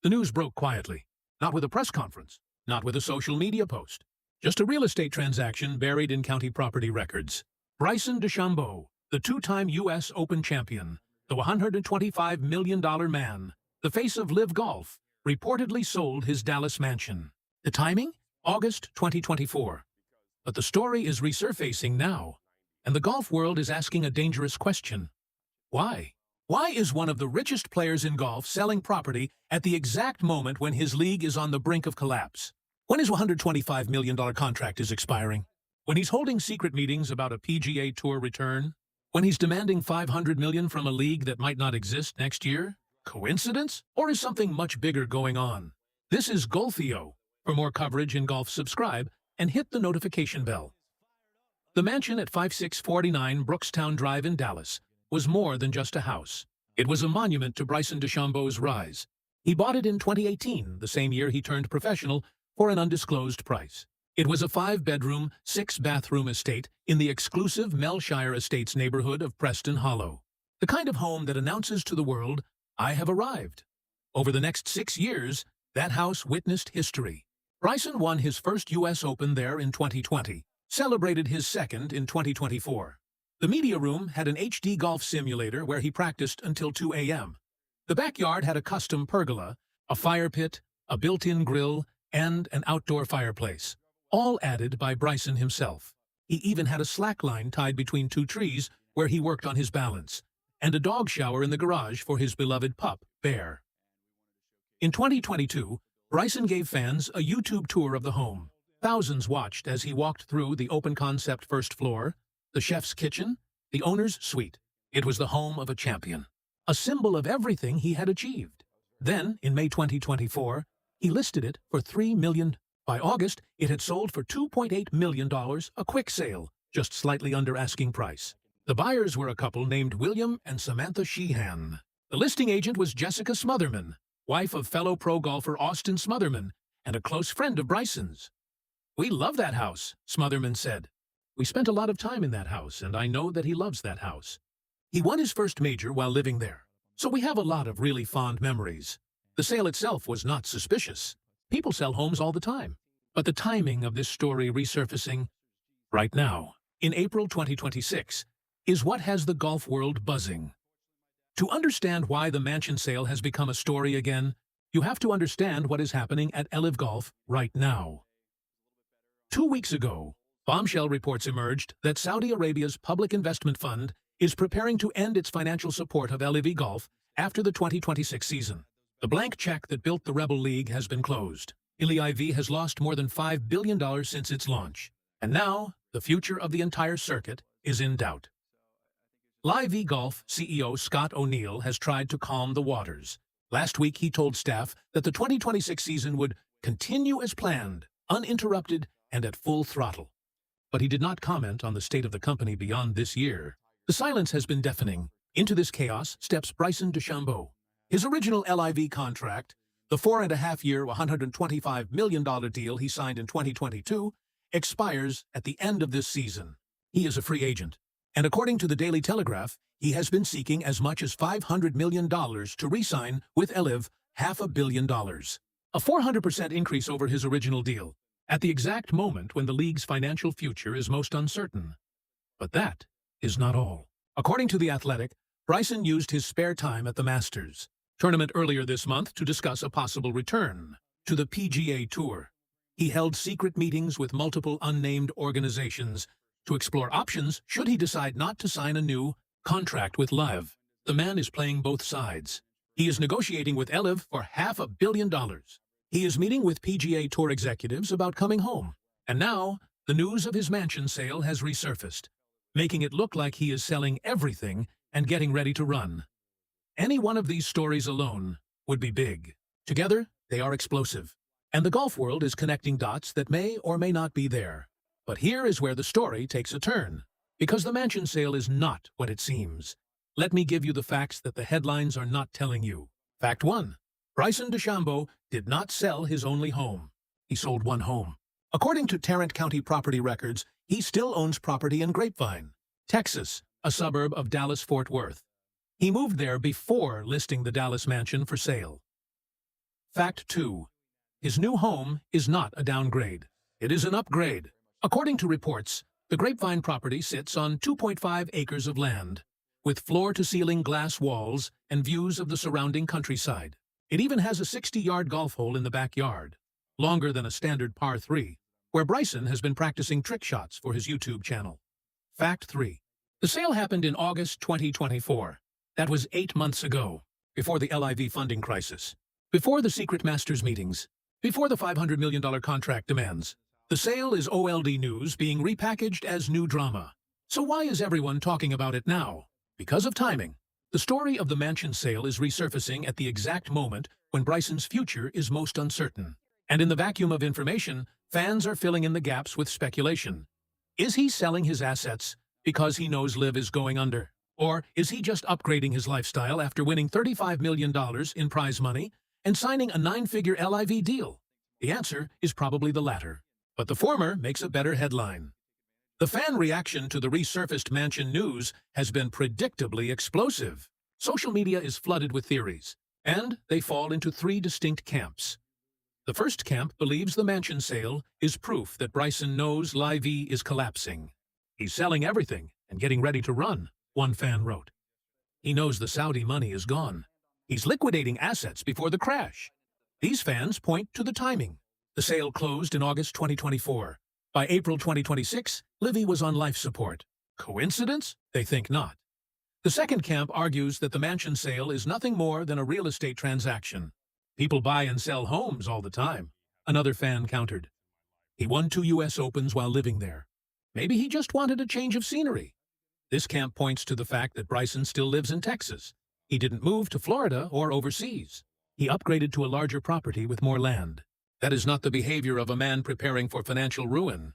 The news broke quietly, not with a press conference, not with a social media post, just a real estate transaction buried in county property records. Bryson DeChambeau, the two-time U.S. Open champion, the $125 million man, the face of Live Golf, reportedly sold his Dallas mansion. The timing? August 2024. But the story is resurfacing now, and the golf world is asking a dangerous question. Why? Why is one of the richest players in golf selling property at the exact moment when his league is on the brink of collapse? When his $125 million contract is expiring? When he's holding secret meetings about a PGA Tour return? When he's demanding $500 million from a league that might not exist next year? Coincidence? Or is something much bigger going on? This is Golfio. For more coverage in golf, subscribe and hit the notification bell. The mansion at 5649 Brookstown Drive in Dallas was more than just a house. It was a monument to Bryson DeChambeau's rise. He bought it in 2018, the same year he turned professional, for an undisclosed price. It was a 5-bedroom, 6-bathroom estate in the exclusive Melshire Estates neighborhood of Preston Hollow. The kind of home that announces to the world, "I have arrived." Over the next 6 years, that house witnessed history. Bryson won his first U.S. Open there in 2020, celebrated his second in 2024. The media room had an HD golf simulator where he practiced until 2 a.m. The backyard had a custom pergola, a fire pit, a built-in grill, and an outdoor fireplace, all added by Bryson himself. He even had a slackline tied between 2 trees where he worked on his balance, and a dog shower in the garage for his beloved pup, Bear. In 2022, Bryson gave fans a YouTube tour of the home. Thousands watched as he walked through the open-concept first floor, the chef's kitchen, the owner's suite. It was the home of a champion, a symbol of everything he had achieved. Then, in May 2024, he listed it for $3 million. By August, it had sold for $2.8 million, a quick sale, just slightly under asking price. The buyers were a couple named William and Samantha Sheehan. The listing agent was Jessica Smotherman, wife of fellow pro golfer Austin Smotherman, and a close friend of Bryson's. "We love that house," Smotherman said. "We spent a lot of time in that house, and I know that he loves that house. He won his first major while living there, so we have a lot of really fond memories." The sale itself was not suspicious. People sell homes all the time. But the timing of this story resurfacing right now, in April 2026, is what has the golf world buzzing. To understand why the mansion sale has become a story again, you have to understand what is happening at LIV Golf right now. 2 weeks ago, bombshell reports emerged that Saudi Arabia's public investment fund is preparing to end its financial support of LIV Golf after the 2026 season. The blank check that built the Rebel League has been closed. LIV has lost more than $5 billion since its launch, and now the future of the entire circuit is in doubt. LIV Golf CEO Scott O'Neill has tried to calm the waters. Last week he told staff that the 2026 season would continue as planned, uninterrupted, and at full throttle. But he did not comment on the state of the company beyond this year. The silence has been deafening. Into this chaos steps Bryson DeChambeau. His original LIV contract, the 4.5-year, $125 million deal he signed in 2022, expires at the end of this season. He is a free agent, and according to the Daily Telegraph, he has been seeking as much as $500 million to re-sign with LIV, $500 million. A 400% increase over his original deal, at the exact moment when the league's financial future is most uncertain. But that is not all. According to The Athletic, Bryson used his spare time at the Masters tournament earlier this month to discuss a possible return to the PGA Tour. He held secret meetings with multiple unnamed organizations to explore options should he decide not to sign a new contract with LIV. The man is playing both sides. He is negotiating with LIV for $500 million. He is meeting with PGA Tour executives about coming home. And now, the news of his mansion sale has resurfaced, making it look like he is selling everything and getting ready to run. Any one of these stories alone would be big. Together, they are explosive. And the golf world is connecting dots that may or may not be there. But here is where the story takes a turn, because the mansion sale is not what it seems. Let me give you the facts that the headlines are not telling you. Fact 1. Bryson DeChambeau did not sell his only home. He sold one home. According to Tarrant County property records, he still owns property in Grapevine, Texas, a suburb of Dallas-Fort Worth. He moved there before listing the Dallas mansion for sale. Fact 2. His new home is not a downgrade. It is an upgrade. According to reports, the Grapevine property sits on 2.5 acres of land, with floor-to-ceiling glass walls and views of the surrounding countryside. It even has a 60-yard golf hole in the backyard, longer than a standard par 3, where Bryson has been practicing trick shots for his YouTube channel. Fact 3. The sale happened in August 2024. That was 8 months ago, before the LIV funding crisis, before the secret masters meetings, before the $500 million contract demands. The sale is old news being repackaged as new drama. So why is everyone talking about it now? Because of timing. The story of the mansion sale is resurfacing at the exact moment when Bryson's future is most uncertain. And in the vacuum of information, fans are filling in the gaps with speculation. Is he selling his assets because he knows LIV is going under? Or is he just upgrading his lifestyle after winning $35 million in prize money and signing a 9-figure LIV deal? The answer is probably the latter. But the former makes a better headline. The fan reaction to the resurfaced mansion news has been predictably explosive. Social media is flooded with theories, and they fall into 3 distinct camps. The first camp believes the mansion sale is proof that Bryson knows LIV is collapsing. He's selling everything and getting ready to run, one fan wrote. He knows the Saudi money is gone. He's liquidating assets before the crash. These fans point to the timing. The sale closed in August 2024. By April 2026, LIV was on life support. Coincidence? They think not. The second camp argues that the mansion sale is nothing more than a real estate transaction. People buy and sell homes all the time, another fan countered. He won 2 U.S. Opens while living there. Maybe he just wanted a change of scenery. This camp points to the fact that Bryson still lives in Texas. He didn't move to Florida or overseas. He upgraded to a larger property with more land. That is not the behavior of a man preparing for financial ruin.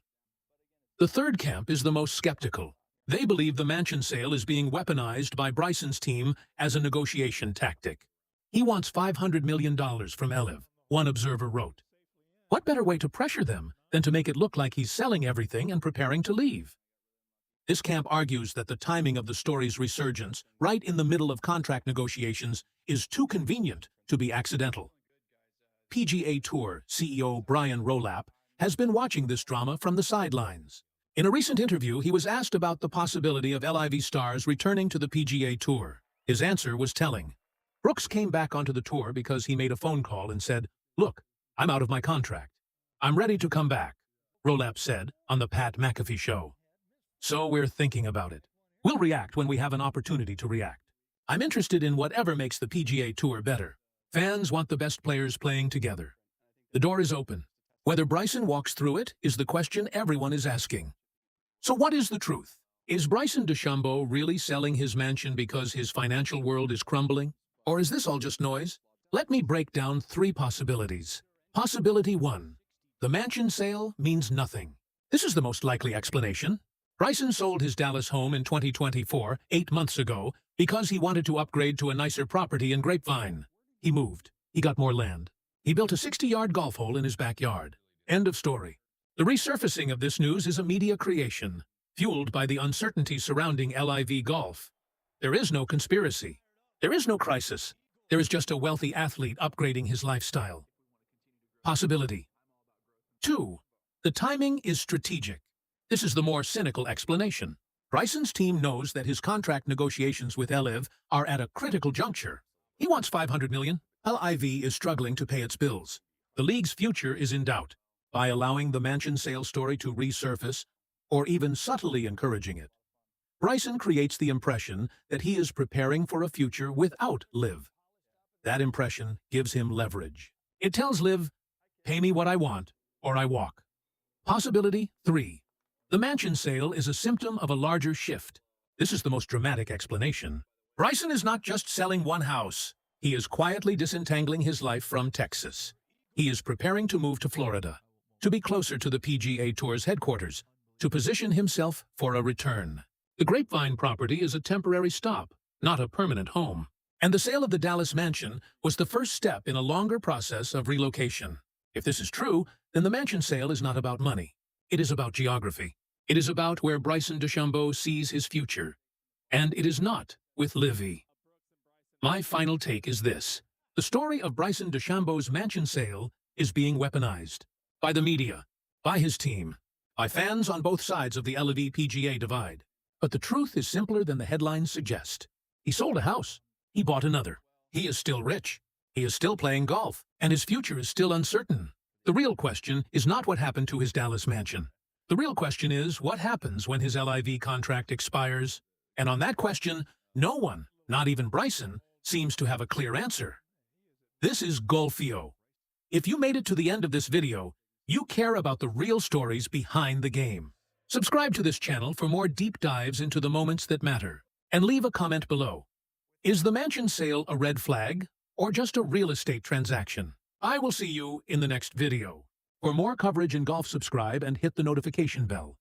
The third camp is the most skeptical. They believe the mansion sale is being weaponized by Bryson's team as a negotiation tactic. He wants $500 million from LIV, one observer wrote. What better way to pressure them than to make it look like he's selling everything and preparing to leave? This camp argues that the timing of the story's resurgence, right in the middle of contract negotiations, is too convenient to be accidental. PGA Tour CEO Brian Rolap has been watching this drama from the sidelines. In a recent interview, he was asked about the possibility of LIV stars returning to the PGA Tour. His answer was telling. Brooks came back onto the tour because he made a phone call and said, "Look, I'm out of my contract. I'm ready to come back," Rolap said on the Pat McAfee show. So we're thinking about it. We'll react when we have an opportunity to react. I'm interested in whatever makes the PGA Tour better. Fans want the best players playing together. The door is open. Whether Bryson walks through it is the question everyone is asking. So what is the truth? Is Bryson DeChambeau really selling his mansion because his financial world is crumbling? Or is this all just noise? Let me break down 3 possibilities. Possibility 1. The mansion sale means nothing. This is the most likely explanation. Bryson sold his Dallas home in 2024, 8 months ago, because he wanted to upgrade to a nicer property in Grapevine. He moved. He got more land. He built a 60-yard golf hole in his backyard. End of story. The resurfacing of this news is a media creation, fueled by the uncertainty surrounding LIV golf. There is no conspiracy. There is no crisis. There is just a wealthy athlete upgrading his lifestyle. Possibility 2. The timing is strategic. This is the more cynical explanation. Bryson's team knows that his contract negotiations with LIV are at a critical juncture. He wants $500 million. LIV is struggling to pay its bills. The league's future is in doubt. By allowing the mansion sale story to resurface, or even subtly encouraging it, Bryson creates the impression that he is preparing for a future without LIV. That impression gives him leverage. It tells LIV, pay me what I want, or I walk. Possibility 3. The mansion sale is a symptom of a larger shift. This is the most dramatic explanation. Bryson is not just selling one house. He is quietly disentangling his life from Texas. He is preparing to move to Florida, to be closer to the PGA Tour's headquarters, to position himself for a return. The Grapevine property is a temporary stop, not a permanent home. And the sale of the Dallas mansion was the first step in a longer process of relocation. If this is true, then the mansion sale is not about money. It is about geography. It is about where Bryson DeChambeau sees his future. And it is not with LIV. My final take is this. The story of Bryson DeChambeau's mansion sale is being weaponized by the media, by his team, by fans on both sides of the LEV-PGA divide. But the truth is simpler than the headlines suggest. He sold a house. He bought another. He is still rich. He is still playing golf, and his future is still uncertain. The real question is not what happened to his Dallas mansion. The real question is what happens when his LIV contract expires. And on that question, no one, not even Bryson, seems to have a clear answer. This is Golfio. If you made it to the end of this video, you care about the real stories behind the game. Subscribe to this channel for more deep dives into the moments that matter. And leave a comment below. Is the mansion sale a red flag or just a real estate transaction? I will see you in the next video. For more coverage in golf, subscribe and hit the notification bell.